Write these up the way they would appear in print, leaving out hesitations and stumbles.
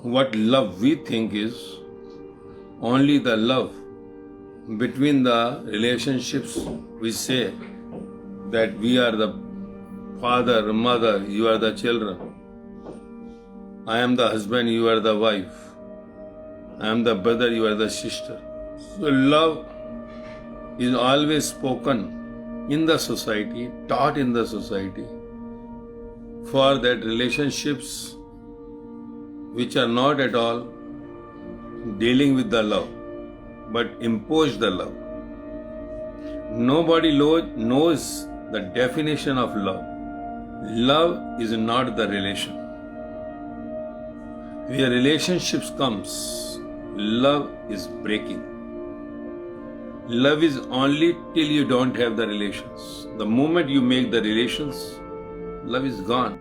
what love we think is only the love between the relationships. We say that we are the father, mother, you are the children. I am the husband, you are the wife. I am the brother, you are the sister. So love is always spoken in the society, taught in the society, for that relationships which are not at all dealing with the love, but impose the love. Nobody knows the definition of love. Love is not the relation. Where relationships comes, love is breaking. Love is only till you don't have the relations. The moment you make the relations, love is gone.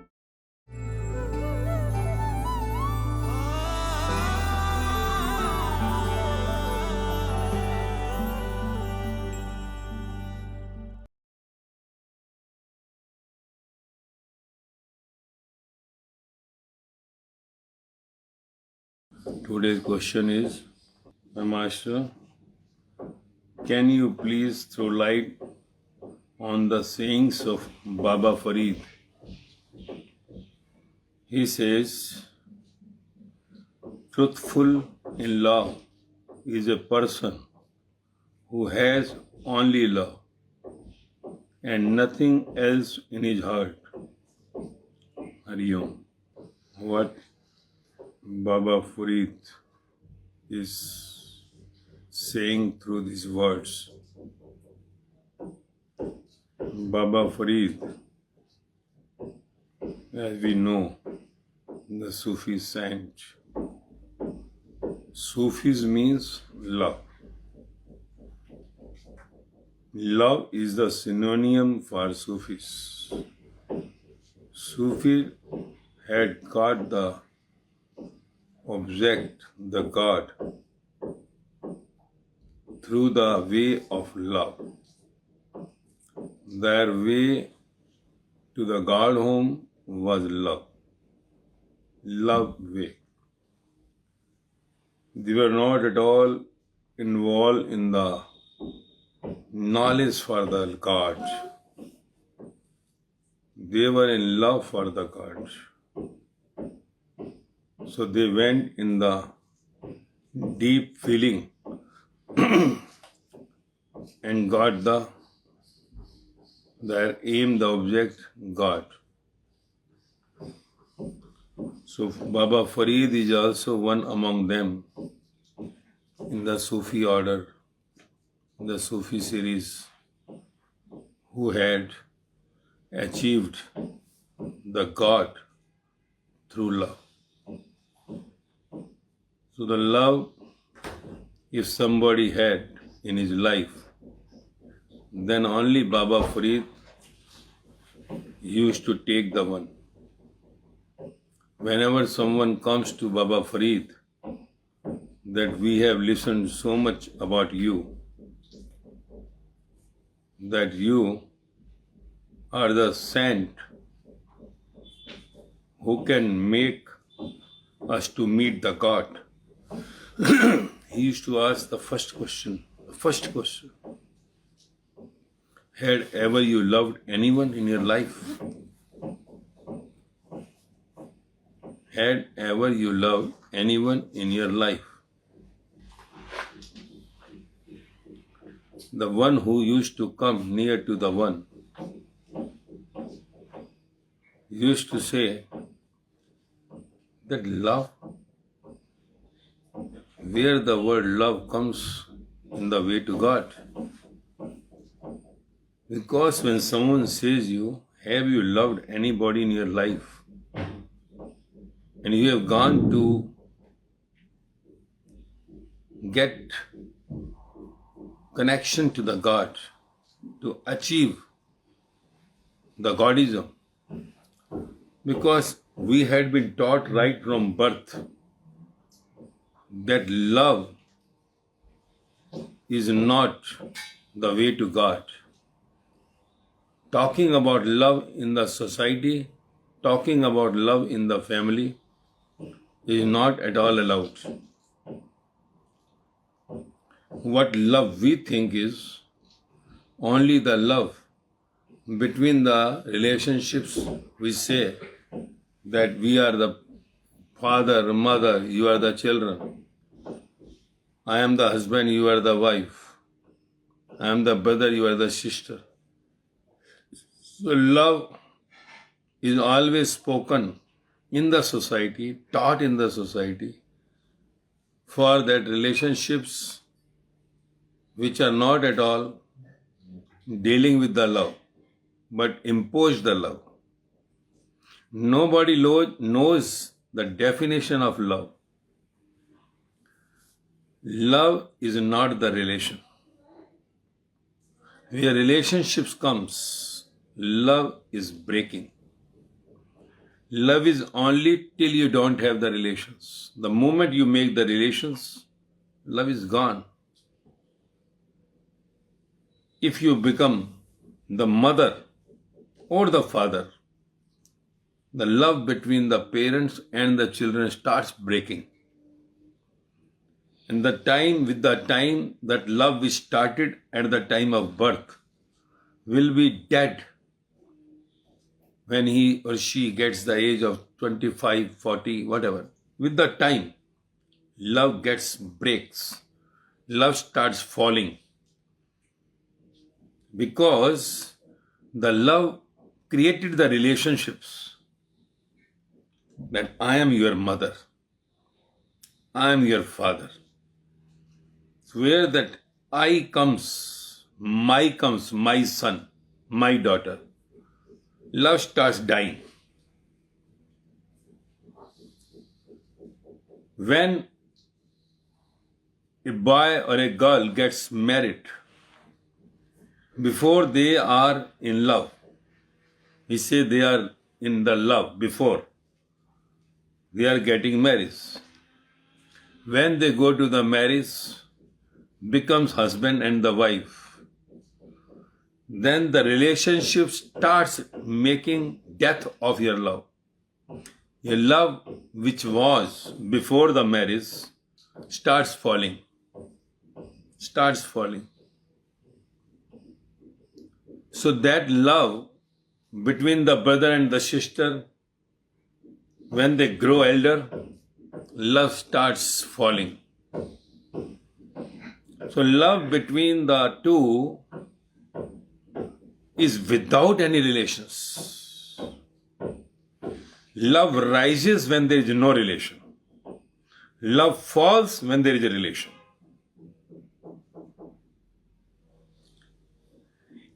Today's question is, my master, can you please throw light on the sayings of Baba Farid? He says, truthful in love is a person who has only love and nothing else in his heart. Hari Om. What Baba Farid is saying through these words. Baba Farid, as we know, the Sufi saint. Sufis means love. Love is the synonym for Sufis. Sufi had got the object, the God, through the way of love. Their way to the God home was love. Love way. They were not at all involved in the knowledge for the God. They were in love for the God. So they went in the deep feeling and got their aim, the object, God. So Baba Farid is also one among them in the Sufi order, in the Sufi series, who had achieved the God through love. So the love, if somebody had in his life, then only Baba Farid used to take the one. Whenever someone comes to Baba Farid, that we have listened so much about you, that you are the saint who can make us to meet the God. He used to ask the first question. Had ever you loved anyone in your life? Had ever you loved anyone in your life? The one who used to come near to the one used to say that love, where the word love comes in the way to God. Because when someone says you, have you loved anybody in your life? And you have gone to get connection to the God, to achieve the Godism. Because we had been taught right from birth that love is not the way to God. Talking about love in the society, talking about love in the family, is not at all allowed. What love we think is only the love between the relationships. We say that we are the father, mother, you are the children. I am the husband, you are the wife. I am the brother, you are the sister. So love is always spoken in the society, taught in the society, for that relationships which are not at all dealing with the love, but impose the love. Nobody knows the definition of love. Love is not the relation. Where relationships comes, love is breaking. Love is only till you don't have the relations. The moment you make the relations, love is gone. If you become the mother or the father, the love between the parents and the children starts breaking. And with the time that love is started at the time of birth will be dead when he or she gets the age of 25, 40, whatever. With the time, love breaks. Love starts falling. Because the love created the relationships. That I am your mother. I am your father. Where that I comes, my son, my daughter. Love starts dying. When a boy or a girl gets married, before they are in love, we say they are in the love before they are getting married. When they go to the marriage, becomes husband and the wife, then the relationship starts making death of your love. Your love which was before the marriage starts falling. So that love between the brother and the sister, when they grow elder, love starts falling. So love between the two is without any relations. Love rises when there is no relation. Love falls when there is a relation.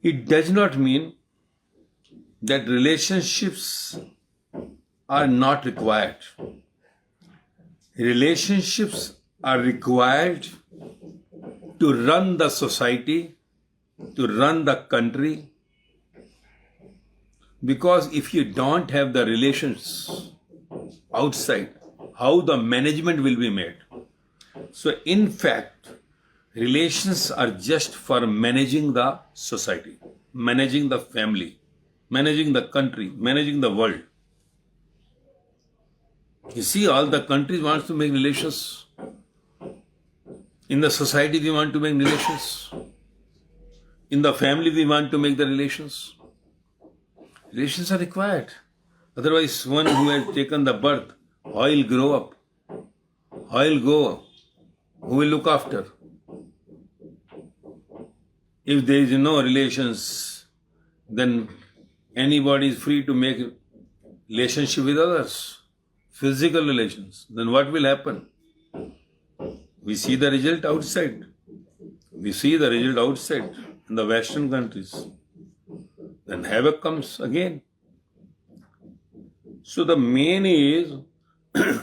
It does not mean that relationships are not required. Relationships are required to run the society, to run the country. Because if you don't have the relations outside, how the management will be made? So in fact, relations are just for managing the society, managing the family, managing the country, managing the world. You see, all the countries want to make relations. In the society, we want to make relations. In the family, we want to make the relations. Relations are required. Otherwise, one who has taken the birth, how will grow up? How will go? Who will look after? If there is no relations, then anybody is free to make relationship with others. Physical relations. Then what will happen? We see the result outside. We see the result outside in the Western countries. Then havoc comes again. So the main is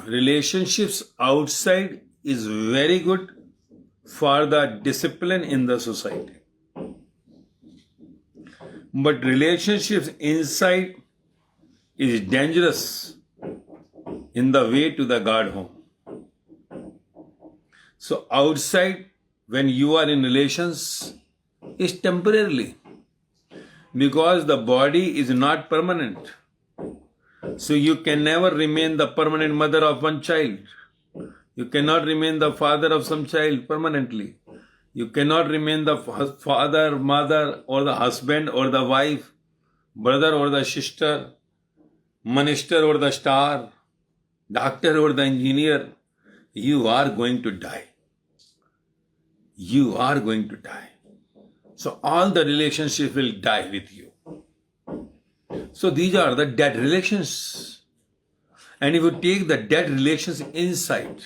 relationships outside is very good for the discipline in the society. But relationships inside is dangerous in the way to the God home. So outside, when you are in relations, is temporarily. Because the body is not permanent. So you can never remain the permanent mother of one child. You cannot remain the father of some child permanently. You cannot remain the father, mother, or the husband, or the wife, brother, or the sister, minister, or the star, doctor, or the engineer. You are going to die. You are going to die. So all the relationships will die with you. So these are the dead relations. And if you take the dead relations inside,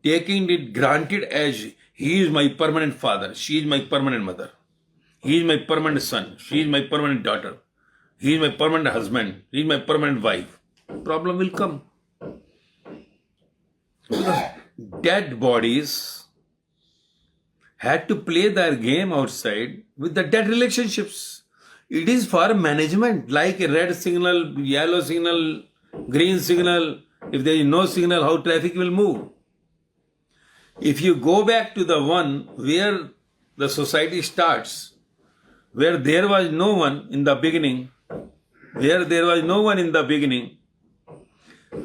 taking it granted as he is my permanent father, she is my permanent mother, he is my permanent son, she is my permanent daughter, he is my permanent husband, he is my permanent wife, problem will come. Because dead bodies had to play their game outside with the dead relationships. It is for management, like a red signal, yellow signal, green signal. If there is no signal, how traffic will move? If you go back to the one where the society starts, where there was no one in the beginning,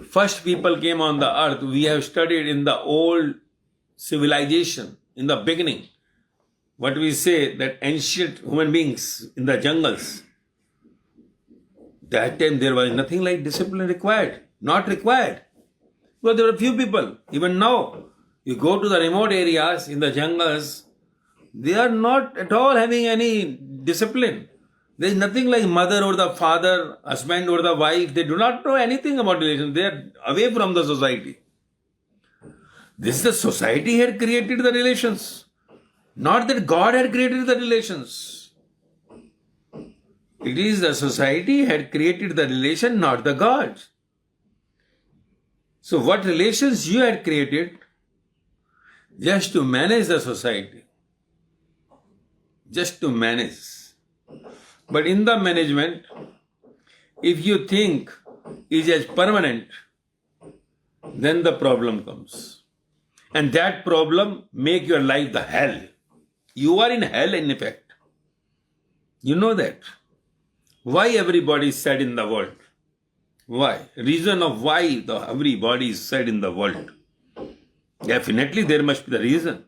first people came on the earth. We have studied in the old civilization, in the beginning, what we say that ancient human beings in the jungles, that time there was nothing like discipline required, not required. Because there were few people. Even now, you go to the remote areas in the jungles, they are not at all having any discipline. There is nothing like mother or the father, husband or the wife. They do not know anything about relations. They are away from the society. This is the society had created the relations. Not that God had created the relations. It is the society had created the relation, not the God. So what relations you had created just to manage the society. Just to manage. But in the management, if you think it is as permanent, then the problem comes. And that problem make your life the hell. You are in hell in effect. You know that. Why everybody is sad in the world? Why? Reason of why everybody is sad in the world. Definitely there must be the reason.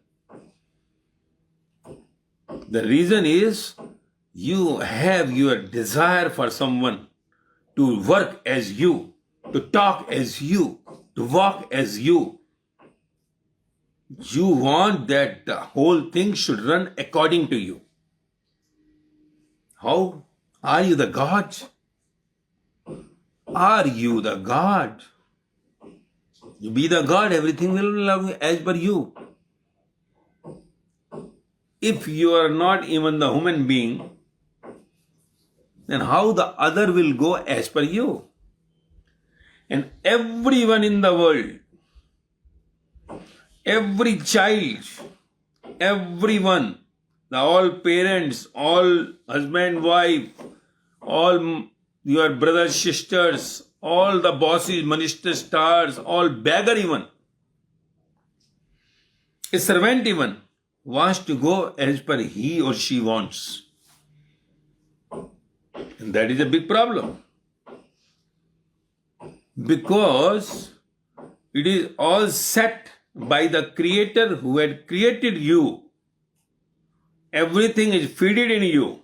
The reason is you have your desire for someone to work as you, to talk as you, to walk as you. You want that the whole thing should run according to you. How? Are you the God? Are you the God? You be the God, everything will love as per you. If you are not even the human being, then how the other will go as per you? And everyone in the world, every child, everyone, all parents, all husband, wife, all your brothers, sisters, all the bosses, ministers, stars, all beggar even, a servant even, wants to go as per he or she wants. And that is a big problem. Because it is all set by the Creator who had created you. Everything is fitted in you.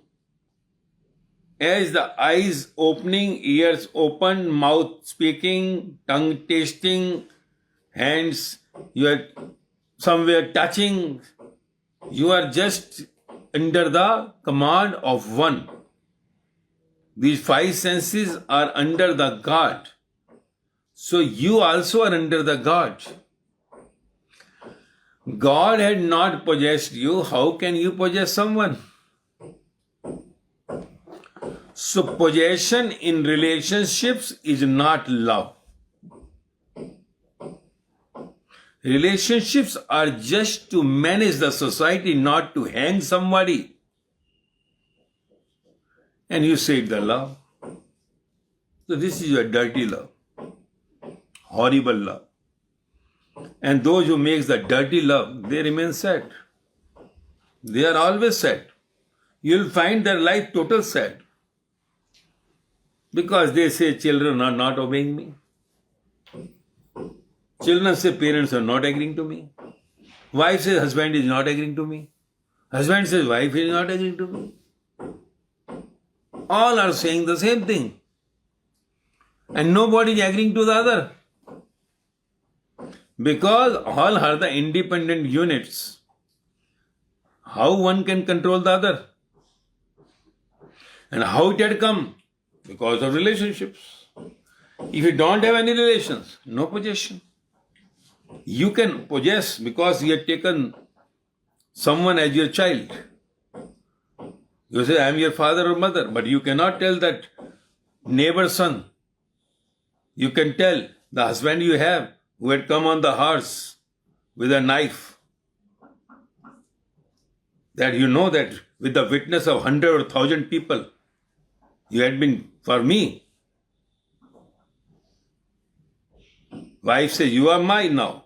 As the eyes opening, ears open, mouth speaking, tongue tasting, hands you are somewhere touching, you are just under the command of one. These five senses are under the God. So you also are under the God. God had not possessed you. How can you possess someone? So possession in relationships is not love. Relationships are just to manage the society, not to hang somebody. And you say the love. So this is your dirty love. Horrible love. And those who make the dirty love, they remain sad. They are always sad. You will find their life total sad. Because they say children are not obeying me. Children say parents are not agreeing to me. Wife says husband is not agreeing to me. Husband says wife is not agreeing to me. All are saying the same thing. And nobody is agreeing to the other. Because all are the independent units. How one can control the other? And how it had come? Because of relationships. If you don't have any relations, no possession. You can possess because you have taken someone as your child. You say, I am your father or mother, but you cannot tell that neighbor's son. You can tell the husband you have who had come on the horse with a knife, that you know that with the witness of 100 or 1,000 people, you had been for me. Wife says, you are mine now.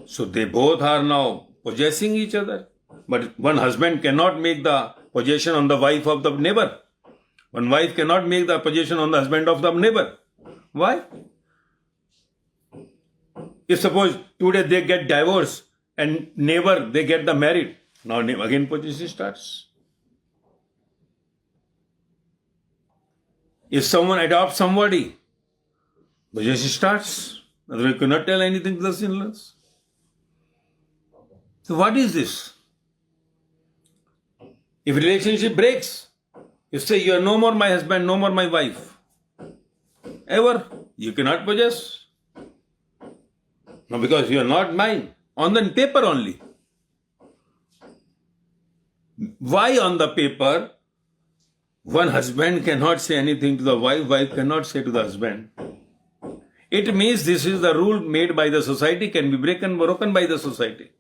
So they both are now possessing each other. But one husband cannot make the possession on the wife of the neighbor. One wife cannot make the possession on the husband of the neighbor. Why? If suppose today they get divorced and neighbor they get the married, now again possession starts. If someone adopts somebody, possession starts. Otherwise, you cannot tell anything to the in-laws. So what is this? If relationship breaks, you say you are no more my husband, no more my wife. Ever, you cannot possess. No, because you are not mine. On the paper only. Why on the paper? One husband cannot say anything to the wife, wife cannot say to the husband. It means this is the rule made by the society, can be broken by the society.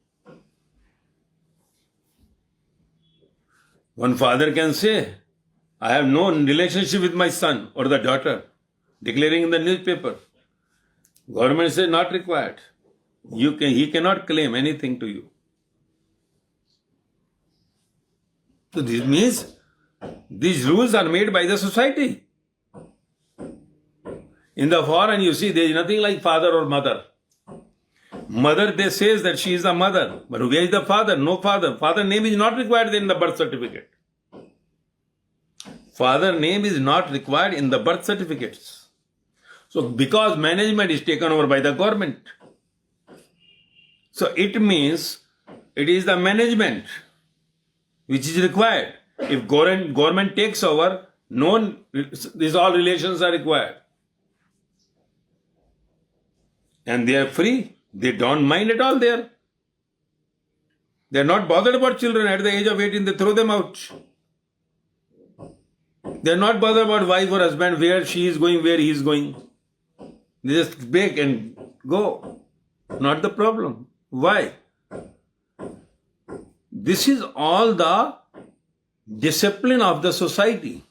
One father can say, I have no relationship with my son or the daughter, declaring in the newspaper. Government says not required. He cannot claim anything to you. So this means these rules are made by the society. In the foreign, you see, there is nothing like father or mother. Mother, they says that she is the mother. But where is the father? No father. Father name is not required in the birth certificate. Father name is not required in the birth certificates. So because management is taken over by the government. So it means it is the management which is required. If government takes over, these all relations are required. And they are free. They don't mind at all there. They are not bothered about children. At the age of 18, they throw them out. They are not bothered about wife or husband, where she is going, where he is going. They just break and go. Not the problem. Why? This is all the discipline of the society.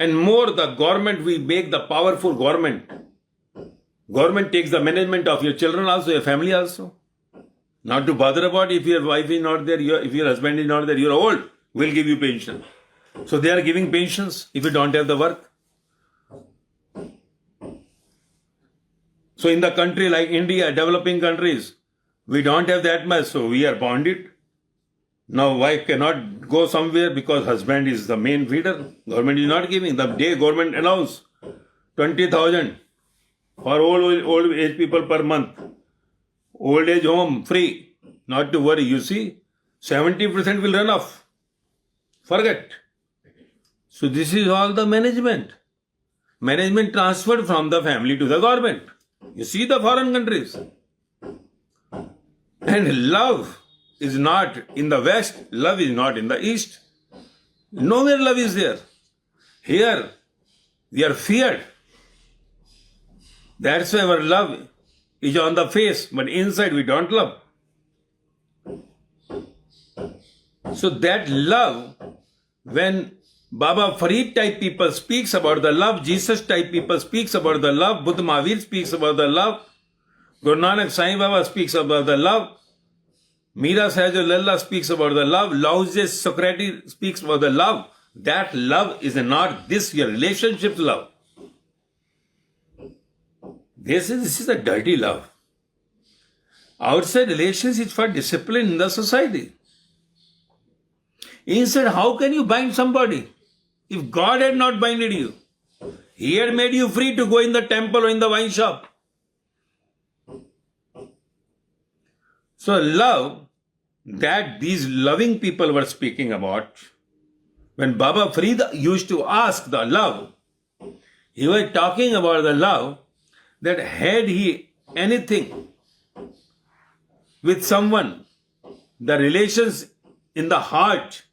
And more the government, we make the powerful government. Government takes the management of your children also, your family also. Not to bother about if your wife is not there, if your husband is not there, you are old, we'll give you pension. So they are giving pensions if you don't have the work. So in the country like India, developing countries, we don't have that much, so we are bonded. Now wife cannot go somewhere because husband is the main feeder. Government is not giving. The day government announced 20,000 for old age people per month. Old age home free. Not to worry. You see, 70% will run off. Forget. So this is all the management. Management transferred from the family to the government. You see the foreign countries. And love is not in the West. Love is not in the East. Nowhere love is there. Here, we are feared. That's why our love is on the face, but inside we don't love. So that love, when Baba Farid type people speaks about the love, Jesus type people speaks about the love, Buddha Mahavir speaks about the love, Guru Nanak Sai Baba speaks about the love, Meera Sahajullah speaks about the love, Lao Tse Socrates speaks about the love, that love is not this your relationship love. This is a dirty love. Outside relations is for discipline in the society. Instead, how can you bind somebody? If God had not binded you, He had made you free to go in the temple or in the wine shop. So love that these loving people were speaking about, when Baba Farid used to ask the love, he was talking about the love that had he anything with someone, the relations in the heart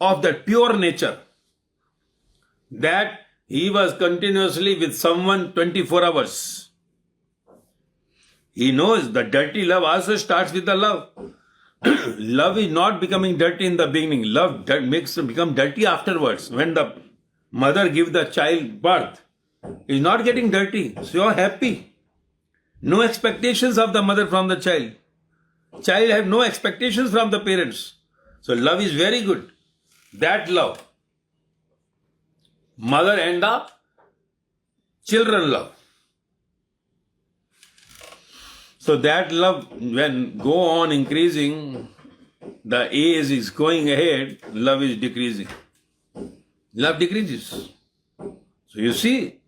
of that pure nature, that he was continuously with someone 24 hours. He knows the dirty love also starts with the love. Love is not becoming dirty in the beginning. Love makes it become dirty afterwards. When the mother gives the child birth, is not getting dirty. So you are happy. No expectations of the mother from the child. Child have no expectations from the parents. So love is very good. That love. Mother and the children love. So that love, when go on increasing, the age is going ahead, love is decreasing. Love decreases. So you see,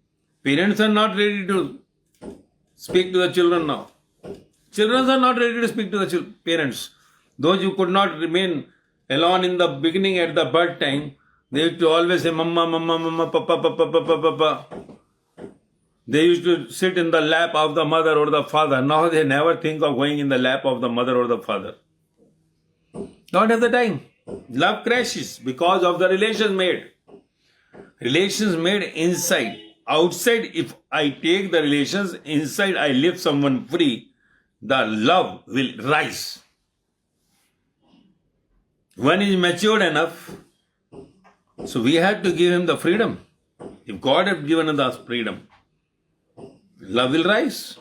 parents are not ready to speak to the children now. Children are not ready to speak to the parents. Those who could not remain alone in the beginning at the birth time, they used to always say, Mama, Mama, Mama, Papa, Papa, Papa, Papa. They used to sit in the lap of the mother or the father. Now they never think of going in the lap of the mother or the father. Don't have the time. Love crashes because of the relations made. Relations made inside. Outside, if I take the relations, inside I leave someone free, the love will rise. One is matured enough, so we have to give him the freedom. If God had given us freedom, love will rise.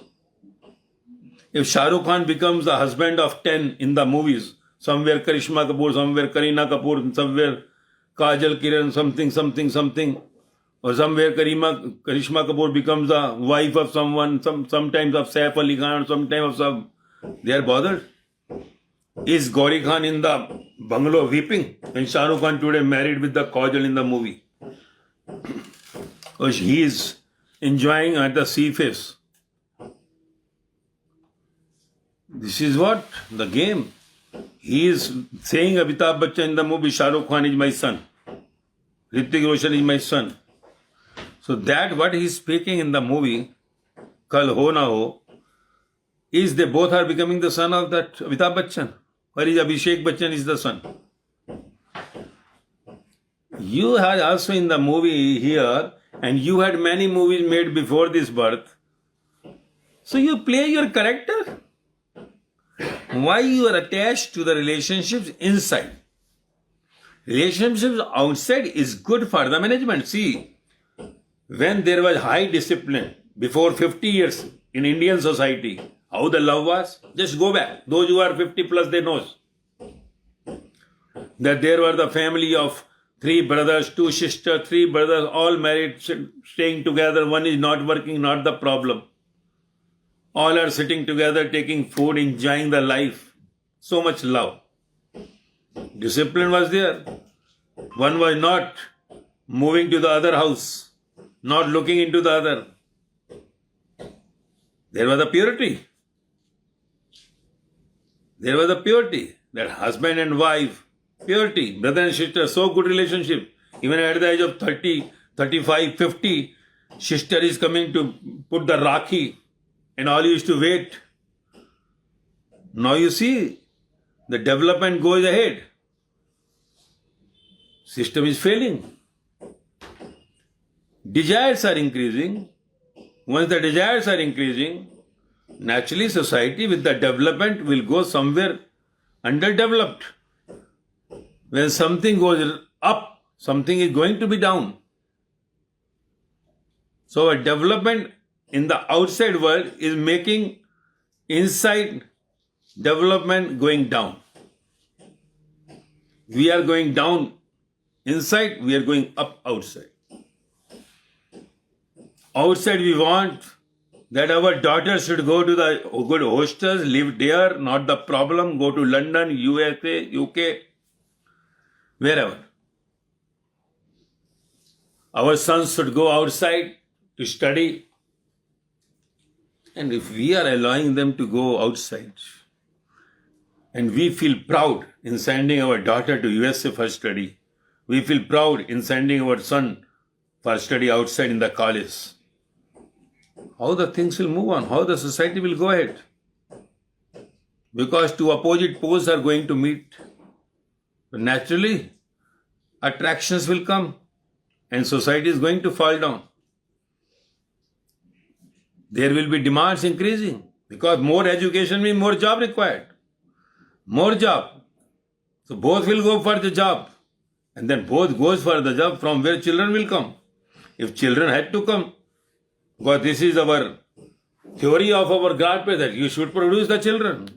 If Shah Rukh Khan becomes the husband of 10 in the movies, somewhere Karishma Kapoor, somewhere Kareena Kapoor, somewhere Kajal Kiran, something, or somewhere Karishma Kapoor becomes the wife of someone, sometimes of Saif Ali Khan, sometimes of some, they are bothered. Is Gauri Khan in the bungalow weeping when Shah Rukh Khan today married with the Kajal in the movie? Because he is enjoying at the sea face. This is what? The game. He is saying Amitabh Bachchan in the movie, Shah Rukh Khan is my son. Hrithik Roshan is my son. So that what he is speaking in the movie, Kal Ho Na Ho, is they both are becoming the son of that Amitabh Bachchan. Where is Abhishek Bachchan is the son. You had also in the movie here, and you had many movies made before this birth. So you play your character. Why you are attached to the relationships inside? Relationships outside is good for the management. See, when there was high discipline before 50 years in Indian society, how the love was? Just go back. Those who are 50 plus, they know that there were the family of 3 brothers, 2 sisters, 3 brothers, all married, staying together. One is not working, not the problem. All are sitting together, taking food, enjoying the life. So much love. Discipline was there. One was not moving to the other house, not looking into the other. There was the purity. There was the purity. That husband and wife, purity, brother and sister, so good relationship. Even at the age of 30, 35, 50, sister is coming to put the rakhi and all used to wait. Now you see, the development goes ahead. System is failing. Desires are increasing. Once the desires are increasing, naturally society with the development will go somewhere underdeveloped. When something goes up, something is going to be down. So a development in the outside world is making inside development going down. We are going down inside, we are going up outside. Outside we want that our daughters should go to the good hostels, live there, not the problem, go to London, USA, UK, wherever. Our sons should go outside to study. And if we are allowing them to go outside, and we feel proud in sending our daughter to USA for study, we feel proud in sending our son for study outside in the college, how the things will move on, how the society will go ahead. Because two opposite poles are going to meet. Naturally, attractions will come and society is going to fall down. There will be demands increasing because more education means more job required. More job. So both will go for the job. And then both goes for the job from where children will come. If children had to come, because this is our theory of our grandparents, that you should produce the children.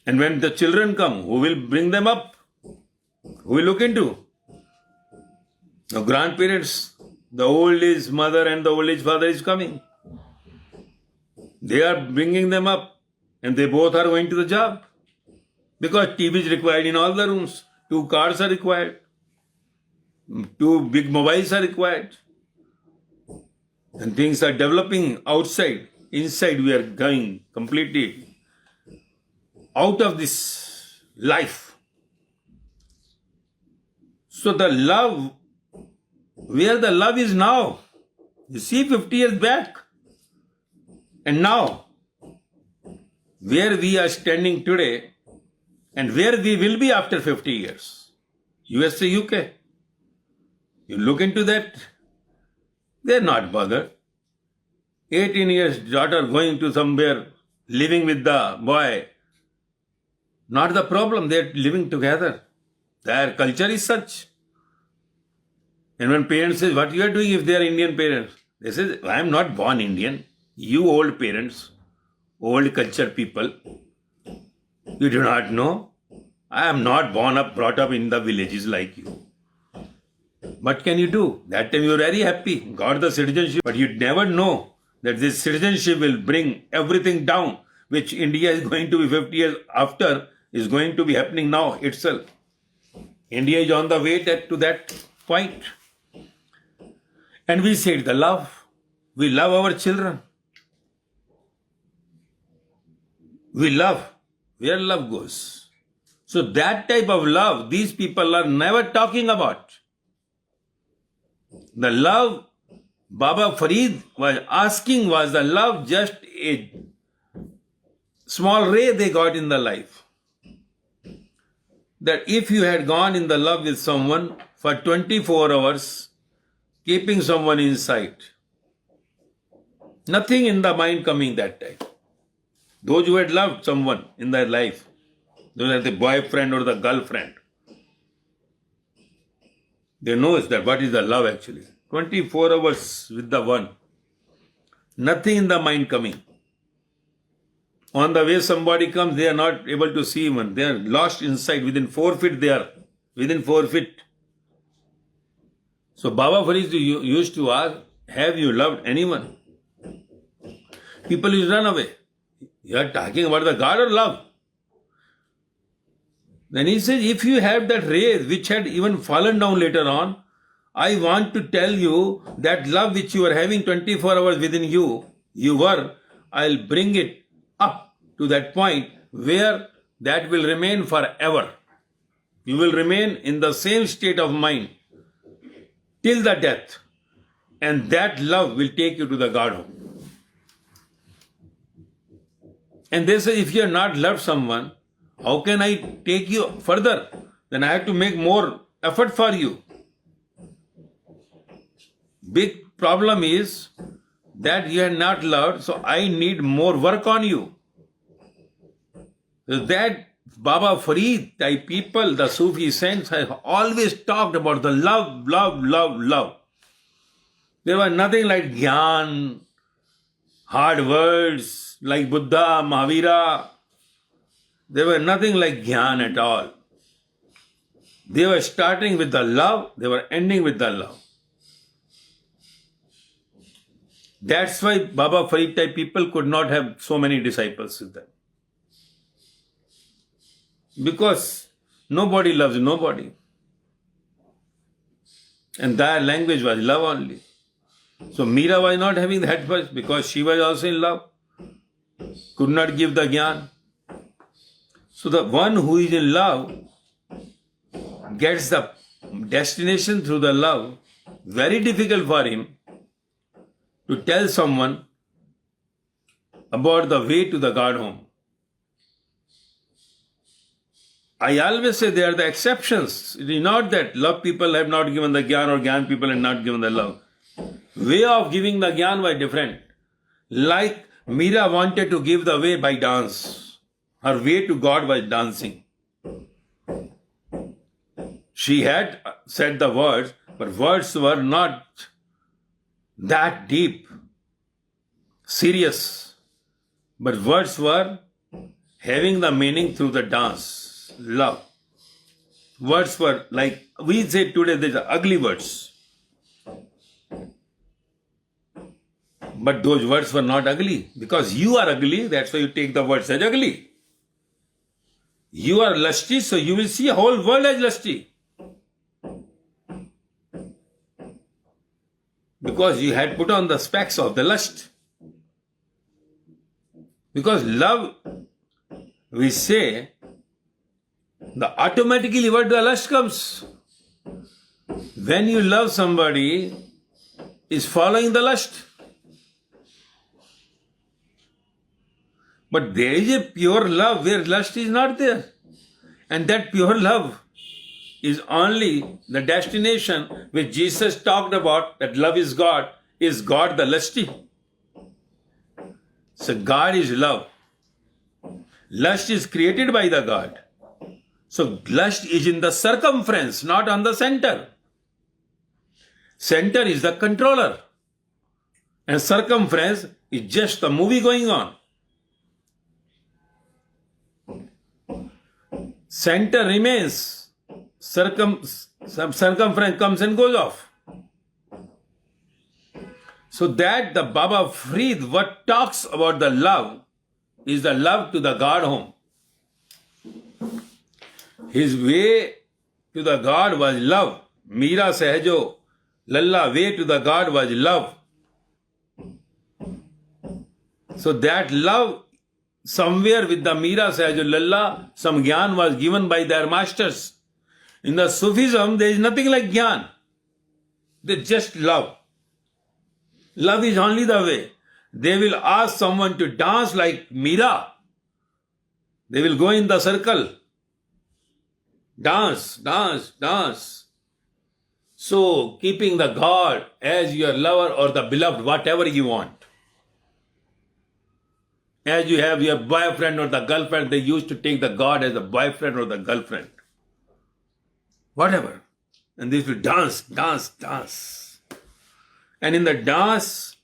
And when the children come, who will bring them up? Who will look into? The grandparents, the old age mother and the old age father is coming. They are bringing them up and they both are going to the job. Because TV is required in all the rooms. 2 cars are required. 2 big mobiles are required. And things are developing outside. Inside we are going completely out of this life. So the love, where the love is now, you see 50 years back and now, where we are standing today and where we will be after 50 years. USA, UK. You look into that, they're not bothered. 18 years daughter going to somewhere, living with the boy. Not the problem, they're living together. Their culture is such. And when parents say, what you are doing if they are Indian parents? They say, I am not born Indian. You old parents, old culture people, you do not know. I am not brought up in the villages like you. What can you do? That time you are very happy, got the citizenship, but you never know that this citizenship will bring everything down, which India is going to be 50 years after, is going to be happening now itself. India is on the way to that point. And we said the love. We love our children. We love where love goes. So that type of love, these people are never talking about. The love Baba Farid was asking was the love just a small ray they got in the life. That if you had gone in the love with someone for 24 hours, keeping someone inside, nothing in the mind coming that time. Those who had loved someone in their life, those are the boyfriend or the girlfriend, they know that what is the love actually. 24 hours with the one. Nothing in the mind coming. On the way somebody comes, they are not able to see even. They are lost inside. Within 4 feet they are. Within 4 feet. So Baba Farid used to ask, have you loved anyone? People used to run away. You are talking about the God or love? Then he says, if you have that ray which had even fallen down later on, I want to tell you that love which you are having 24 hours within you, I'll bring it up to that point where that will remain forever. You will remain in the same state of mind till the death. And that love will take you to the God home. And they say, if you have not loved someone, how can I take you further? Then I have to make more effort for you. Big problem is that you have not loved, so I need more work on you. That Baba Farid type people, the Sufi saints, have always talked about the love, love, love, love. There was nothing like Gyan, hard words like Buddha, Mahavira. They were nothing like Gyan at all. They were starting with the love, they were ending with the love. That's why Baba Farid type people could not have so many disciples with them. Because nobody loves nobody. And their language was love only. So Meera was not having that much because she was also in love. Could not give the Gyan. So the one who is in love gets the destination through the love. Very difficult for him to tell someone about the way to the God home. I always say they are the exceptions. It is not that love people have not given the Gyan or Gyan people have not given the love. Way of giving the Gyan was different. Like Meera wanted to give the way by dance. Her way to God was dancing. She had said the words, but words were not that deep, serious. But words were having the meaning through the dance, love. Words were like, we say today, these are ugly words. But those words were not ugly. Because you are ugly, that's why you take the words as ugly. You are lusty, so you will see a whole world as lusty. Because you had put on the specs of the lust. Because love, we say, the automatically what the lust comes. When you love somebody, is following the lust. But there is a pure love where lust is not there. And that pure love is only the destination which Jesus talked about, that love is God the lusty. So God is love. Lust is created by the God. So lust is in the circumference, not on the center. Center is the controller. And circumference is just the movie going on. Center remains. Circumference comes and goes off. So that the Baba Farid, what talks about the love, is the love to the God home. His way to the God was love. Meera Sahajo, Lalla, way to the God was love. So that love, somewhere with the Meera Sahajo, Lalla, some Gyan was given by their masters. In the Sufism, there is nothing like Gyan. They just love. Love is only the way. They will ask someone to dance like Meera. They will go in the circle. Dance, dance, dance. So, keeping the God as your lover or the beloved, whatever you want. As you have your boyfriend or the girlfriend, they used to take the God as a boyfriend or the girlfriend. Whatever. And they will dance, dance, dance. And in the dance,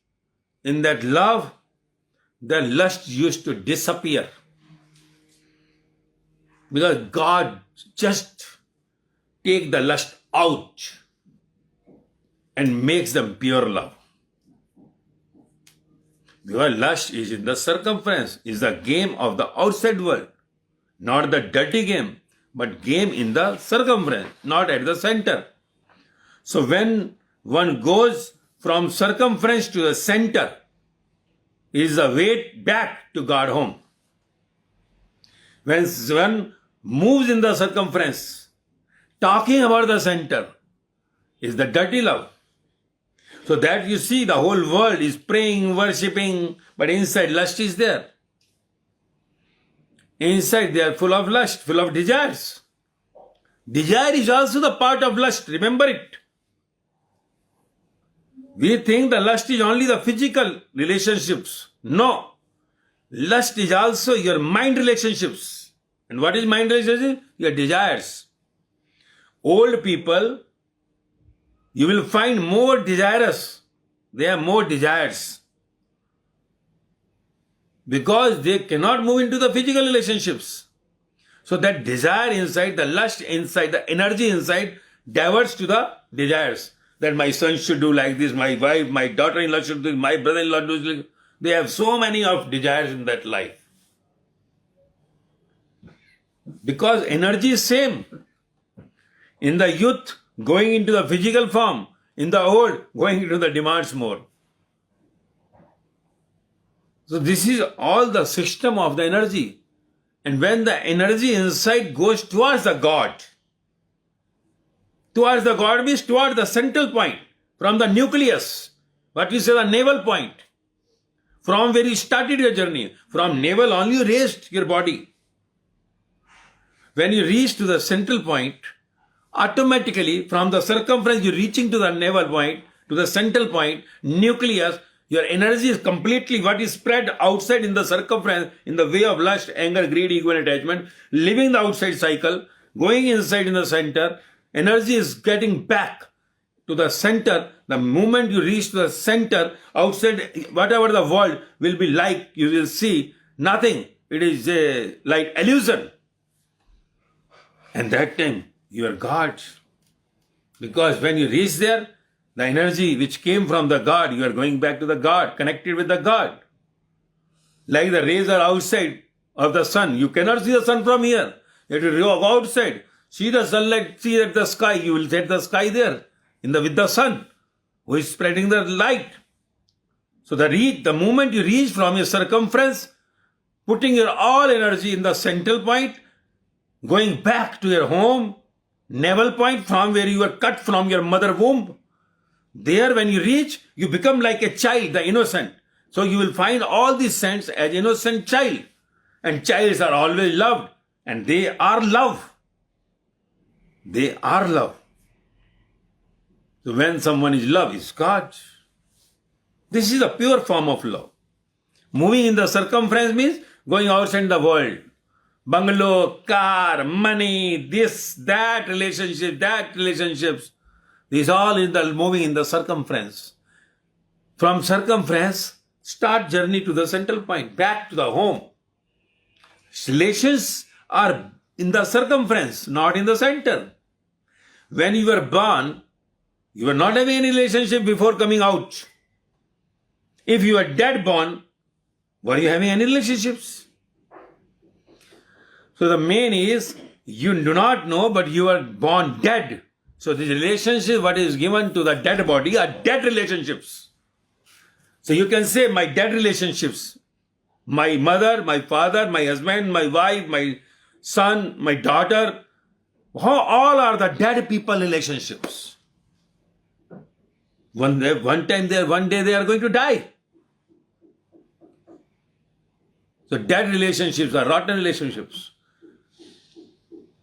in that love, the lust used to disappear. Because God just take the lust out and makes them pure love. Because lust is in the circumference, is the game of the outside world. Not the dirty game, but game in the circumference, not at the center. So when one goes from circumference to the center, is the way back to God home. When one moves in the circumference, talking about the center, is the dirty love. So that you see the whole world is praying, worshipping, but inside lust is there. Inside they are full of lust, full of desires. Desire is also the part of lust, remember it. We think the lust is only the physical relationships. No. Lust is also your mind relationships. And what is mind relationship? Your desires. Old people, you will find more desirous. They have more desires. Because they cannot move into the physical relationships. So that desire inside, the lust inside, the energy inside diverts to the desires. That my son should do like this, my wife, my daughter-in-law should do this, my brother-in-law do this. They have so many of desires in that life. Because energy is same. In the youth, going into the physical form. In the old, going into the demands more. So this is all the system of the energy. And when the energy inside goes towards the God means towards the central point, from the nucleus, what we say the navel point, from where you started your journey. From navel only you raised your body. When you reach to the central point, automatically from the circumference you're reaching to the navel point, to the central point, nucleus, your energy is completely what is spread outside in the circumference in the way of lust, anger, greed, ego and attachment, leaving the outside cycle, going inside in the center, energy is getting back to the center. The moment you reach to the center, outside, whatever the world will be like, you will see nothing. It is like illusion. And that time, you are God. Because when you reach there, the energy which came from the God, you are going back to the God, connected with the God. Like the rays are outside of the sun. You cannot see the sun from here. You have to go outside. See the sunlight, see at the sky. You will set the sky there with the sun, who is spreading the light. So the moment you reach from your circumference, putting your all energy in the central point, going back to your home, navel point from where you were cut from your mother womb. There when you reach, you become like a child, the innocent. So you will find all these saints as innocent child. And childs are always loved. And they are love. They are love. So when someone is love, is God. This is a pure form of love. Moving in the circumference means going outside the world. Bungalow, car, money, this, that relationships. These all in the moving in the circumference. From circumference, start journey to the central point, back to the home. Relations are in the circumference, not in the center. When you were born, you were not having any relationship before coming out. If you were dead born, were you having any relationships? So the main is, you do not know, but you are born dead. So this relationship, what is given to the dead body, are dead relationships. So you can say, my dead relationships, my mother, my father, my husband, my wife, my son, my daughter, all are the dead people relationships. One day they are going to die. So dead relationships are rotten relationships.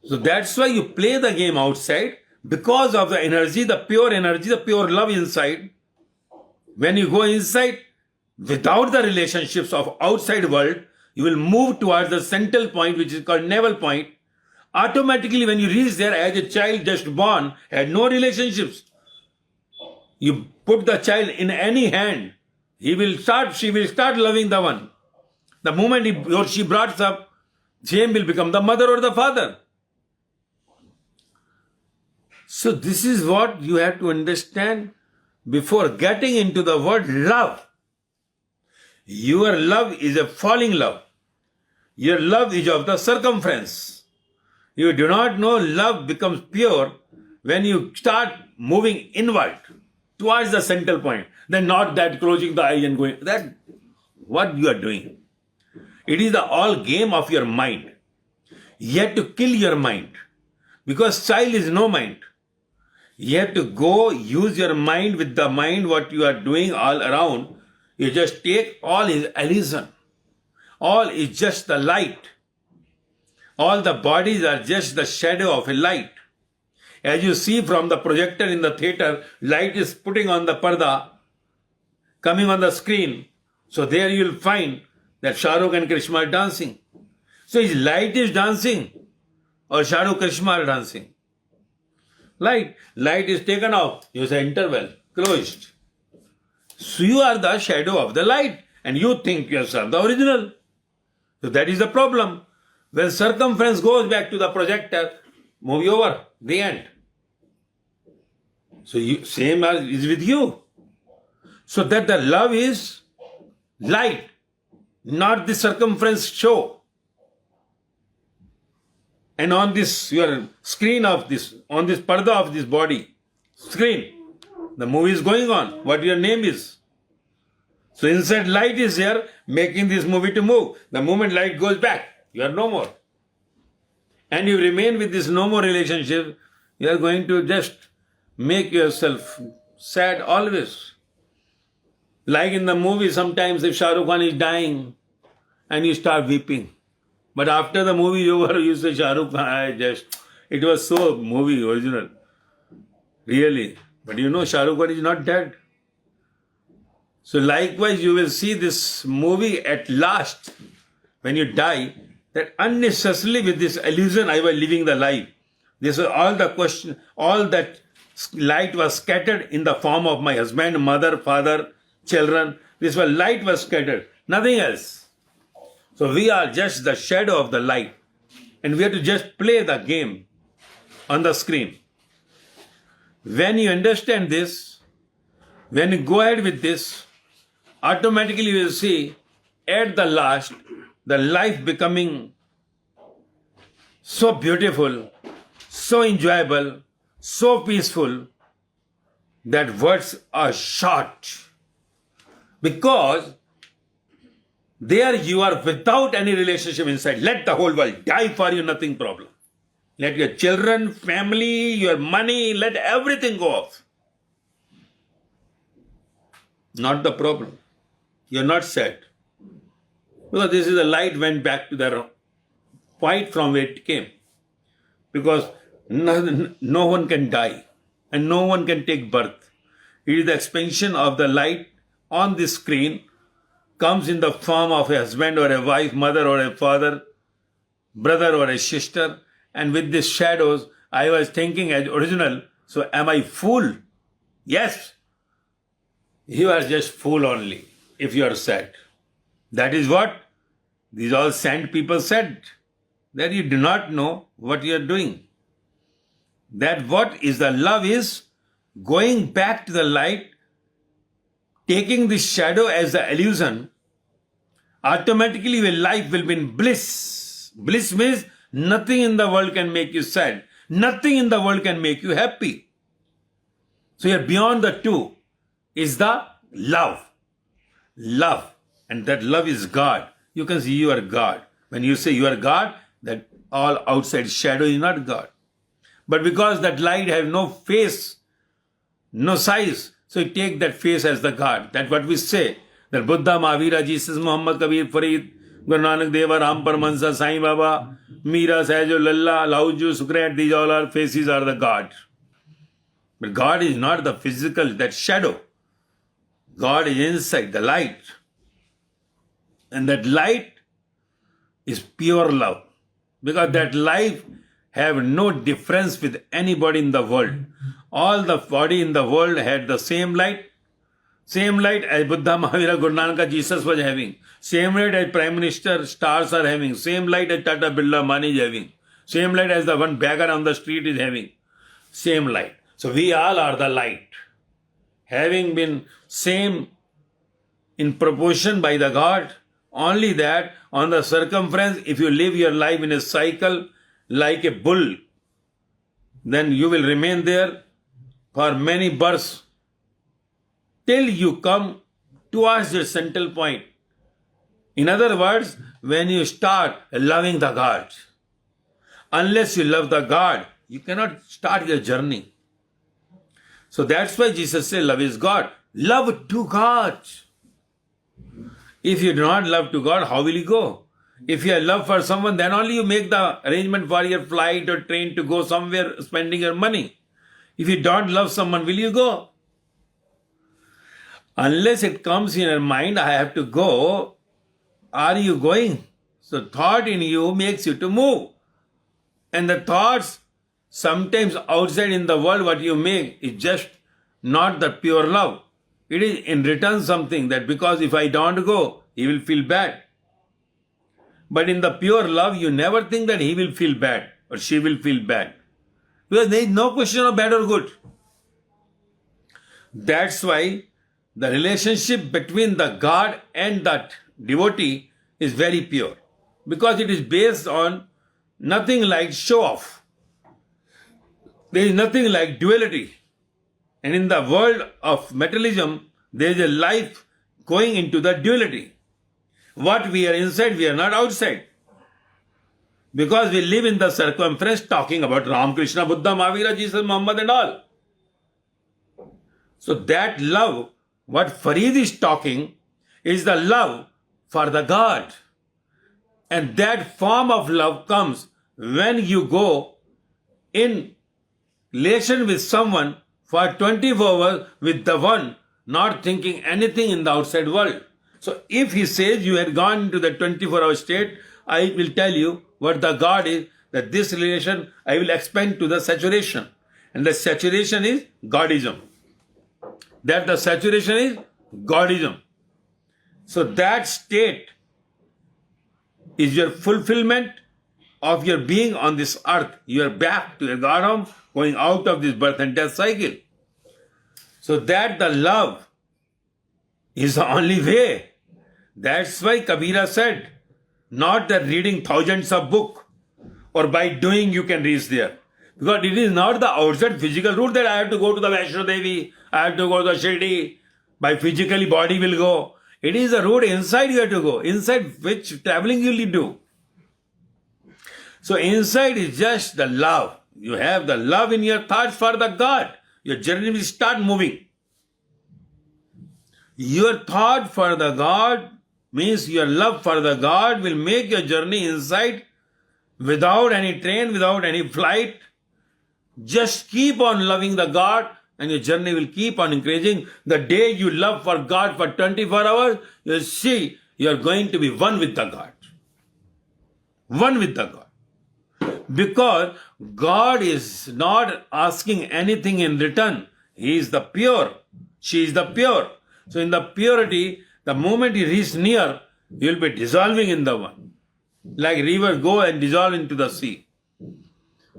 So that's why you play the game outside, because of the energy, the pure love inside. When you go inside, without the relationships of outside world, you will move towards the central point, which is called navel point. Automatically, when you reach there, as a child just born, had no relationships, you put the child in any hand, she will start loving the one. The moment he or she brought up, same will become the mother or the father. So this is what you have to understand before getting into the word love. Your love is a falling love. Your love is of the circumference. You do not know love becomes pure when you start moving inward towards the central point. Then not that closing the eye and going, that what you are doing. It is the all game of your mind. You have to kill your mind. Because child is no mind. You have to go use your mind with the mind, what you are doing all around. You just take all is illusion. All is just the light. All the bodies are just the shadow of a light. As you see from the projector in the theater, light is putting on the parda, coming on the screen. So there you will find that Shahrukh and Krishna are dancing. So his light is dancing or Shahrukh Krishna are dancing. Light is taken off. You say interval, closed. So you are the shadow of the light and you think yourself the original. So that is the problem. When circumference goes back to the projector, movie over, the end. So same as is with you. So that the love is light, not the circumference show. And on this, your screen of this, on this parda of this body, screen, the movie is going on, what your name is. So inside light is here, making this movie to move. The moment light goes back, you are no more. And you remain with this no more relationship, you are going to just make yourself sad always. Like in the movie, sometimes if Shah Rukh Khan is dying and you start weeping. But after the movie is over, you say, Shah Rukh Khan, it was so movie original. Really. But you know, Shah Rukh Khan is not dead. So likewise, you will see this movie at last, when you die, that unnecessarily with this illusion, I was living the life. This was all the question, all that light was scattered in the form of my husband, mother, father, children. This was light was scattered, nothing else. So we are just the shadow of the light. And we have to just play the game on the screen. When you understand this, when you go ahead with this, automatically you will see at the last, the life becoming so beautiful, so enjoyable, so peaceful, that words are short. Because there you are without any relationship inside. Let the whole world die for you, nothing problem. Let your children, family, your money, let everything go off. Not the problem. You're not sad. Because this is the light went back to the point from where it came. Because no one can die and no one can take birth. It is the expansion of the light on the screen, comes in the form of a husband or a wife, mother or a father, brother or a sister. And with these shadows, I was thinking as original, so am I fool? Yes. You are just fool only if you are sad. That is what these all saint people said. That you do not know what you are doing. That what is the love is going back to the light, taking the shadow as the illusion, automatically your life will be in bliss. Bliss means nothing in the world can make you sad. Nothing in the world can make you happy. So here beyond the two is the love. Love. And that love is God. You can see you are God. When you say you are God, that all outside shadow is not God. But because that light has no face, no size, so you take that face as the God. That's what we say. That Buddha, Mahavira, Jesus, Muhammad, Kabir, Farid, Guru Nanak Deva, Ram Paramahansa, Sai Baba, Meera, Sahajo, Lalla, Lauju, Sukrat, these all our faces are the God. But God is not the physical, that shadow. God is inside, the light. And that light is pure love. Because that life have no difference with anybody in the world. All the body in the world had the same light as Buddha, Mahavira, Guru Nanak, Jesus was having. Same light as Prime Minister, stars are having. Same light as Tata Birla, Mani is having. Same light as the one beggar on the street is having. Same light. So we all are the light. Having been same in proportion by the God, only that on the circumference, if you live your life in a cycle like a bull, then you will remain there for many births till you come towards the central point. In other words, when you start loving the God, unless you love the God, you cannot start your journey. So that's why Jesus said love is God. Love to God. If you do not love to God, how will you go? If you have love for someone, then only you make the arrangement for your flight or train to go somewhere spending your money. If you don't love someone, will you go? Unless it comes in your mind, I have to go, are you going? So thought in you makes you to move. And the thoughts, sometimes outside in the world, what you make is just not the pure love. It is in return something that because if I don't go, he will feel bad. But in the pure love, you never think that he will feel bad or she will feel bad. Because there is no question of bad or good. That's why the relationship between the God and that devotee is very pure. Because it is based on nothing like show off. There is nothing like duality. And in the world of materialism, there is a life going into the duality. What we are inside, we are not outside. Because we live in the circumference talking about Ram, Krishna, Buddha, Mahavira, Jesus, Muhammad and all. So that love, what Farid is talking, is the love for the God. And that form of love comes when you go in relation with someone for 24 hours with the one, not thinking anything in the outside world. So if he says you had gone into the 24-hour state, I will tell you what the God is, that this relation I will expand to the saturation. And the saturation is Godism. That the saturation is Godism. So that state is your fulfillment of your being on this earth. You are back to your Godom, going out of this birth and death cycle. So that the love is the only way. That's why Kabira said, not that reading thousands of books or by doing you can reach there. Because it is not the outside physical route that I have to go to the Vaishno Devi, I have to go to the Shirdi, by physically body will go. It is the road inside you have to go, inside which traveling you will do. So inside is just the love. You have the love in your thoughts for the God. Your journey will start moving. Your thought for the God means your love for the God will make your journey inside without any train, without any flight. Just keep on loving the God and your journey will keep on increasing. The day you love for God for 24 hours, you see you are going to be one with the God. One with the God. Because God is not asking anything in return. He is the pure. She is the pure. So in the purity, the moment you reach near, you will be dissolving in the one. Like river go and dissolve into the sea.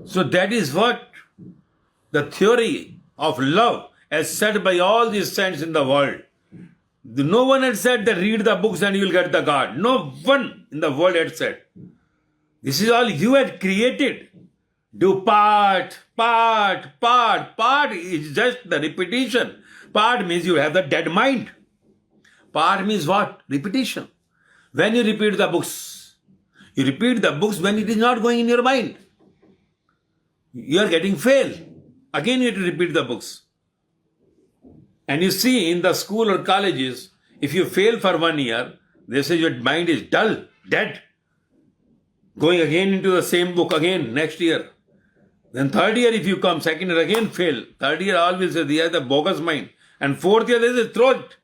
So that is what the theory of love as said by all these saints in the world. No one had said that read the books and you will get the God. No one in the world had said. This is all you had created. Do part. Part is just the repetition. Part means you have the dead mind. Part means what? Repetition. When you repeat the books, you repeat the books when it is not going in your mind. You are getting fail. Again you have to repeat the books. And you see in the school or colleges, if you fail for 1 year, they say your mind is dull, dead. Going again into the same book again next year. Then 3rd year if you come, 2nd year again fail. 3rd year all will say, they have the bogus mind. And 4th year they say, throw it.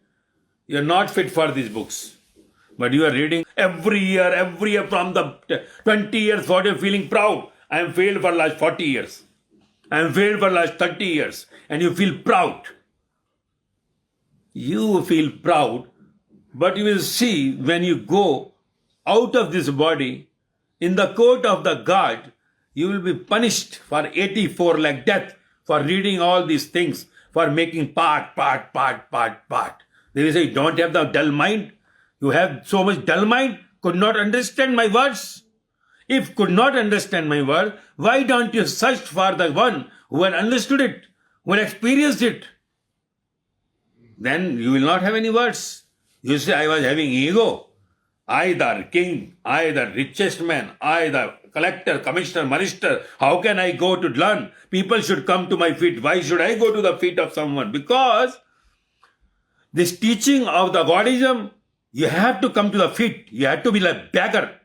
You are not fit for these books. But you are reading every year from the 20 years forward, you are feeling proud. I am failed for last 40 years. I am failed for last 30 years. And you feel proud. You feel proud. But you will see when you go out of this body, in the court of the God, you will be punished for 84 like death for reading all these things, for making part. They will say, you don't have the dull mind. You have so much dull mind, could not understand my words. If could not understand my word, why don't you search for the one who had understood it, who had experienced it? Then you will not have any words. You say, I was having ego. I the king, I the richest man, I the collector, commissioner, minister. How can I go to learn? People should come to my feet. Why should I go to the feet of someone? Because this teaching of the Godism, you have to come to the feet. You have to be like beggar.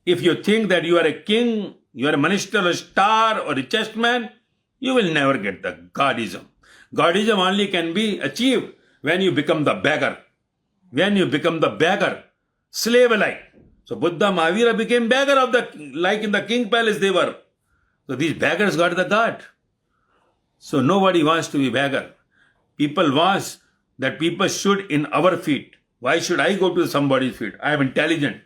If you think that you are a king, you are a minister, a star, or richest man, you will never get the Godism. Godism only can be achieved when you become the beggar. When you become the beggar, slave alike. So Buddha, Mahavira became beggar of like in the king palace they were. So these beggars got the God. So nobody wants to be beggar. People want that people should in our feet. Why should I go to somebody's feet? I am intelligent.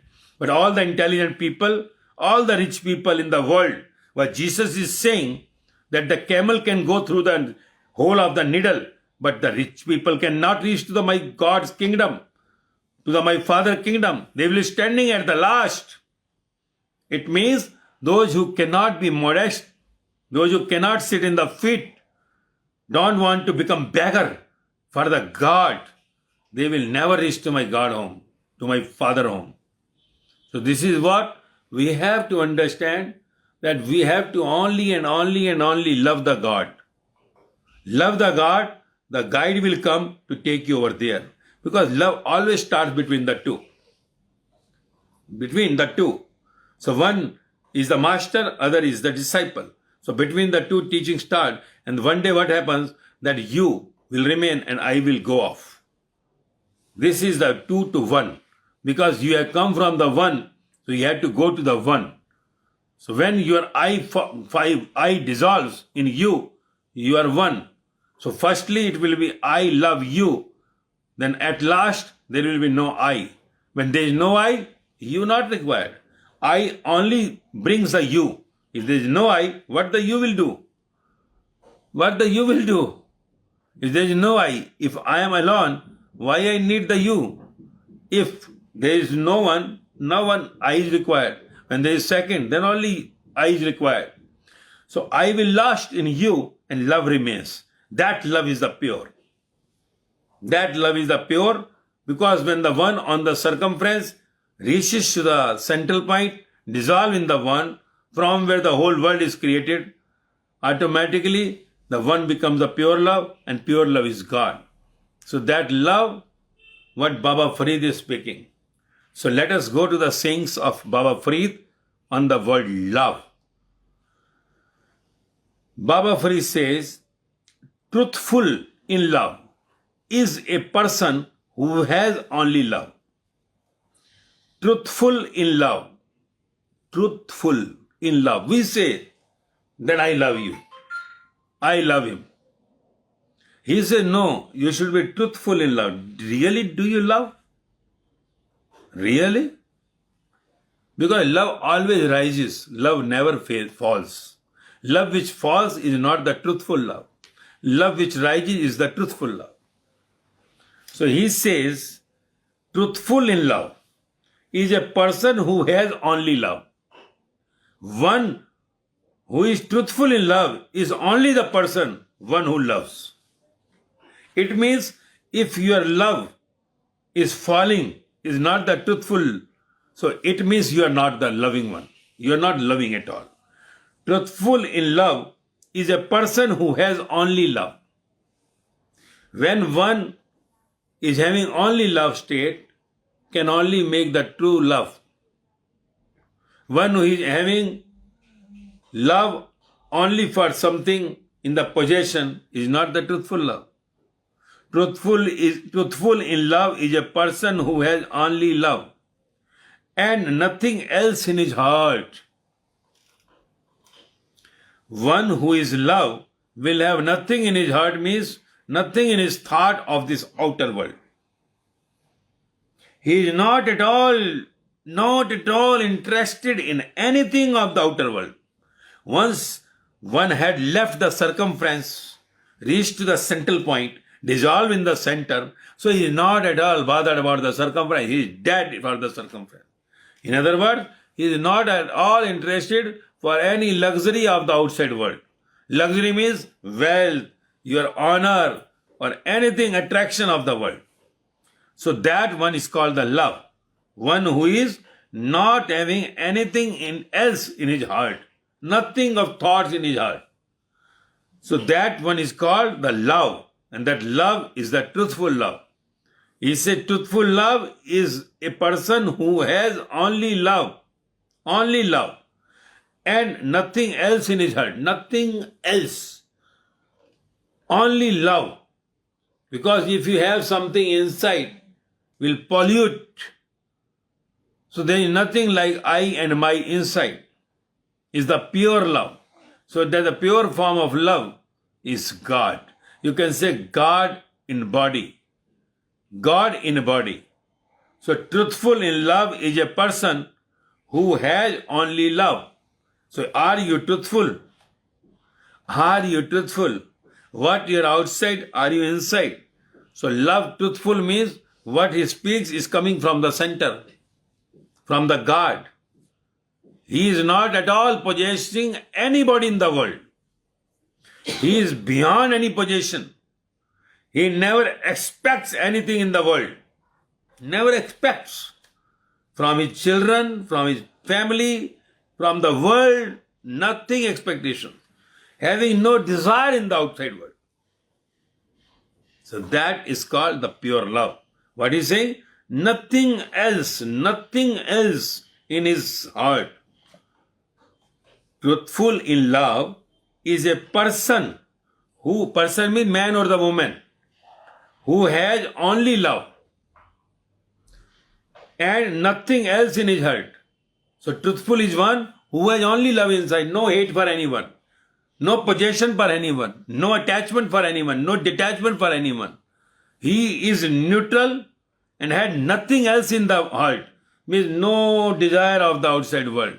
But all the intelligent people, all the rich people in the world, what Jesus is saying, that the camel can go through the hole of the needle, but the rich people cannot reach to the my God's kingdom, to the my Father kingdom. They will be standing at the last. It means those who cannot be modest, those who cannot sit in the feet, don't want to become beggar for the God, they will never reach to my God home, to my Father home. So this is what we have to understand, that we have to only and only and only love the God. Love the God, the guide will come to take you over there. Because love always starts between the two. Between the two. So one is the master, other is the disciple. So between the two teachings start, and one day what happens, that you will remain and I will go off. This is the 2 to 1. Because you have come from the one, so you have to go to the one. So when your I dissolves in you, you are one. So firstly it will be I love you. Then at last there will be no I. When there is no I, you not required. I only brings the you. If there is no I, what the you will do? What the you will do? If there is no I, if I am alone, why I need the you? If there is no one I is required. When there is second, then only I is required. So I will last in you and love remains. That love is the pure. That love is the pure, because when the one on the circumference reaches to the central point, dissolve in the one, from where the whole world is created, automatically the one becomes the pure love, and pure love is God. So that love, what Baba Farid is speaking. So let us go to the sayings of Baba Farid on the word love. Baba Farid says, truthful in love is a person who has only love. Truthful in love. Truthful in love. We say that I love you. I love him. He said, no, you should be truthful in love. Really, do you love? Really? Because love always rises. Love never falls. Love which falls is not the truthful love. Love which rises is the truthful love. So he says, truthful in love is a person who has only love. One who is truthful in love is only the person, one who loves. It means if your love is falling, is not the truthful, so it means you are not the loving one. You are not loving at all. Truthful in love is a person who has only love. When one is having only love state, can only make the true love. One who is having love only for something in the possession is not the truthful love. Truthful in love is a person who has only love and nothing else in his heart. One who is love will have nothing in his heart, means nothing in his thought of this outer world. He is not at all interested in anything of the outer world. Once one had left the circumference, reached to the central point, dissolved in the center, so he is not at all bothered about the circumference. He is dead for the circumference. In other words, he is not at all interested for any luxury of the outside world. Luxury means wealth, your honor, or anything attraction of the world. So that one is called the love. One who is not having anything else in his heart. Nothing of thoughts in his heart. So that one is called the love. And that love is the truthful love. He said truthful love is a person who has only love. Only love. And nothing else in his heart. Nothing else. Only love. Because if you have something inside, will pollute. So there is nothing like I and my inside. Is the pure love. So that the pure form of love is God. You can say God in body. God in body. So truthful in love is a person who has only love. So are you truthful? Are you truthful? What you're outside, are you inside? So love truthful means what he speaks is coming from the center, from the God. He is not at all possessing anybody in the world. He is beyond any possession. He never expects anything in the world. Never expects. From his children, from his family, from the world, nothing expectation. Having no desire in the outside world. So that is called the pure love. What is saying? Nothing else in his heart. Truthful in love is a person means man or the woman, who has only love and nothing else in his heart. So truthful is one who has only love inside, no hate for anyone, no possession for anyone, no attachment for anyone, no detachment for anyone. He is neutral and had nothing else in the heart, means no desire of the outside world,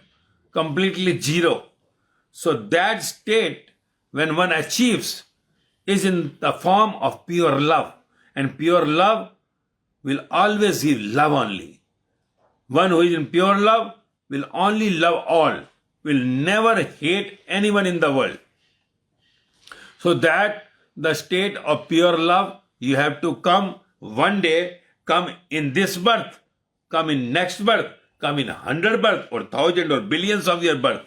completely zero. So that state, when one achieves, is in the form of pure love. And pure love will always give love only. One who is in pure love will only love all, will never hate anyone in the world. So that the state of pure love, you have to come one day, come in this birth, come in next birth, come in 100 birth or 1,000 or billions of your birth.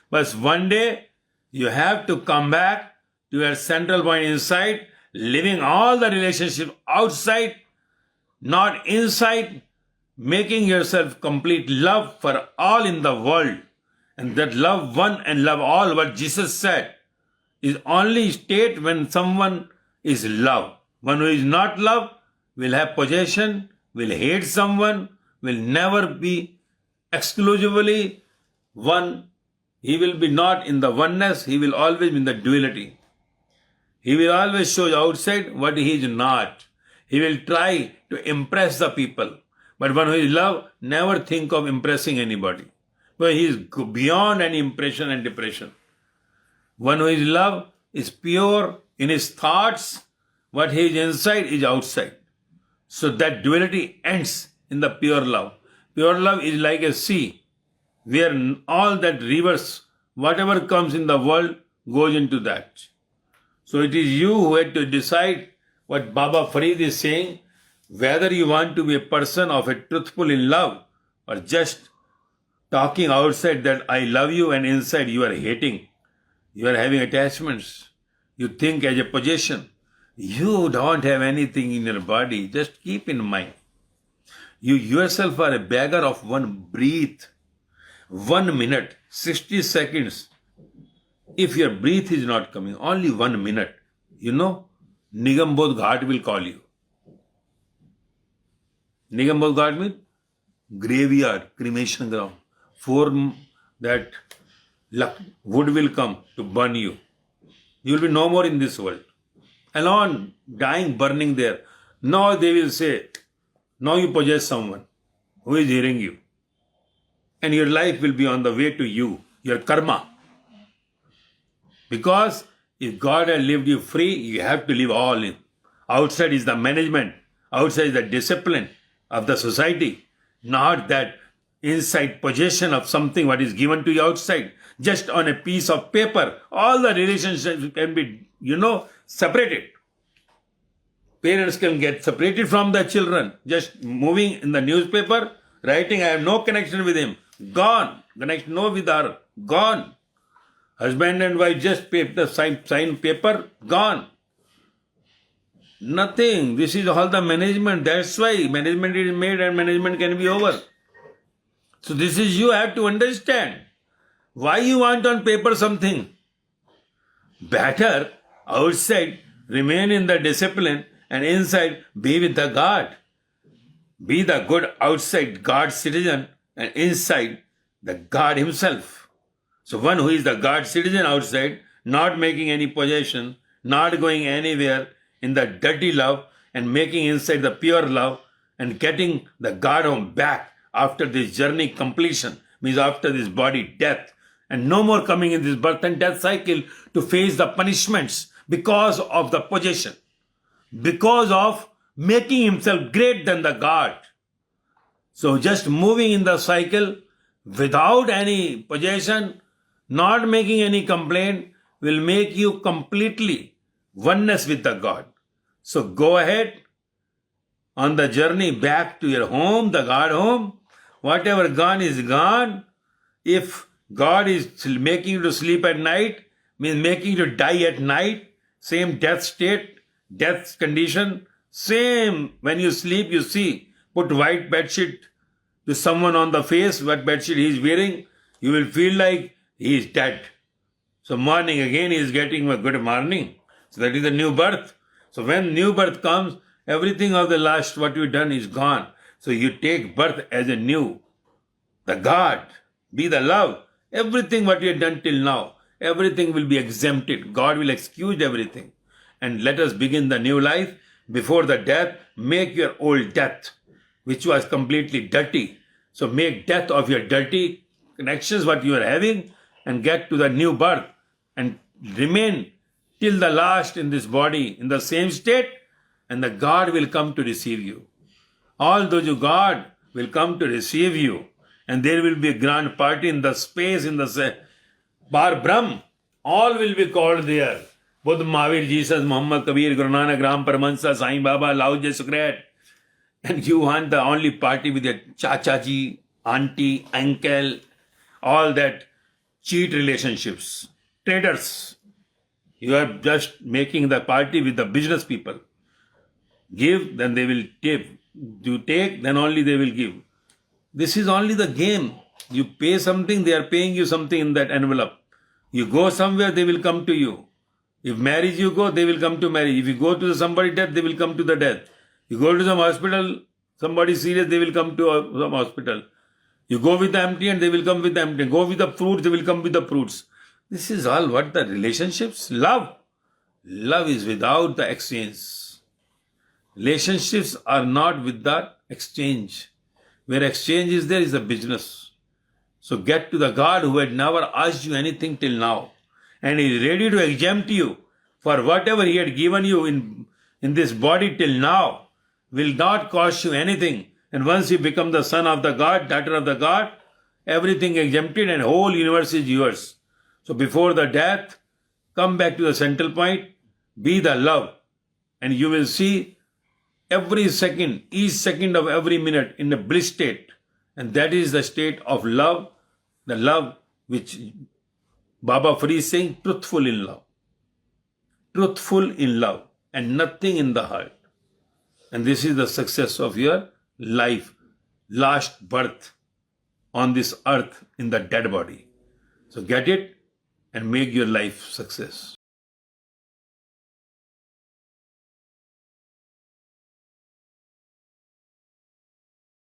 But one day you have to come back to your central point inside, living all the relationships outside, not inside, making yourself complete love for all in the world. And that love one and love all, what Jesus said, is only state when someone is love. One who is not love will have possession, will hate someone, will never be exclusively one. He will be not in the oneness, he will always be in the duality. He will always show outside what he is not. He will try to impress the people. But one who is love, never think of impressing anybody. But he is beyond any impression and depression. One who is love is pure in his thoughts. What he is inside is outside. So that duality ends in the pure love. Pure love is like a sea, where all that rivers, whatever comes in the world, goes into that. So it is you who have to decide what Baba Farid is saying, whether you want to be a person of a truthful in love or just talking outside that I love you and inside you are hating. You are having attachments. You think as a possession. You don't have anything in your body. Just keep in mind. You yourself are a beggar of one breath. 1 minute, 60 seconds. If your breath is not coming, only 1 minute, Nigambodh Ghat will call you. Nigambodh Ghat means graveyard, cremation ground. For that wood will come to burn you. You will be no more in this world. Alone, dying, burning there. Now they will say, now you possess someone who is hearing you. And your life will be on the way to you, your karma. Because if God has left you free, you have to live all in. Outside is the management. Outside is the discipline of the society. Not that inside possession of something what is given to you outside. Just on a piece of paper. All the relationships can be, separated. Parents can get separated from the children. Just moving in the newspaper, writing, I have no connection with him. Gone. Connection no with her. Gone. Husband and wife just sign paper. Gone. Nothing. This is all the management. That's why management is made and management can be over. So this is you have to understand. Why you want on paper something? Better outside remain in the discipline and inside be with the God. Be the good outside God citizen and inside the God himself. So one who is the God citizen outside, not making any possession, not going anywhere in the dirty love and making inside the pure love, and getting the God home back after this journey completion, means after this body death, and no more coming in this birth and death cycle to face the punishments because of the possession, because of making himself greater than the God. So just moving in the cycle without any possession, not making any complaint, will make you completely oneness with the God. So go ahead on the journey back to your home, the God home. Whatever gone is gone. If God is making you to sleep at night, means making you to die at night, same death state, death condition, same when you sleep, you see, put white bedsheet to someone on the face, what bedsheet he is wearing, you will feel like he is dead. So morning again he is getting a good morning. So that is the new birth. So when new birth comes, everything of the last what you done is gone. So you take birth as a new. The God, be the love. Everything what you have done till now, everything will be exempted. God will excuse everything. And let us begin the new life. Before the death, make your old death, which was completely dirty. So make death of your dirty connections what you are having and get to the new birth and remain till the last in this body in the same state, and the God will come to receive you. All those you God will come to receive you, and there will be a grand party in the space, in the Bar Brahm. All will be called there. Buddha, Mahavir, Jesus, Muhammad, Kabir, Guru Nanak, Ram, Paramahansa, Sai Baba, Lao Je Sukrat. And you want the only party with your chachaji, auntie, uncle, all that cheat relationships, traders. You are just making the party with the business people. Give, then they will give. You take, then only they will give. This is only the game. You pay something, they are paying you something in that envelope. You go somewhere, they will come to you. If marriage you go, they will come to marriage. If you go to somebody's death, they will come to the death. You go to some hospital, somebody serious, they will come to some hospital. You go with the empty and they will come with the empty. Go with the fruits, they will come with the fruits. This is all what the relationships? Love. Love is without the exchange. Relationships are not with the exchange. Where exchange is there is a business. So get to the God who had never asked you anything till now. And he is ready to exempt you for whatever he had given you in this body till now. Will not cost you anything. And once you become the son of the God, daughter of the God, everything exempted and whole universe is yours. So before the death, come back to the central point, be the love. And you will see every second, each second of every minute in a bliss state. And that is the state of love, the love which Baba Farid is saying, truthful in love. Truthful in love and nothing in the heart. And this is the success of your life, last birth on this earth in the dead body. So get it and make your life success.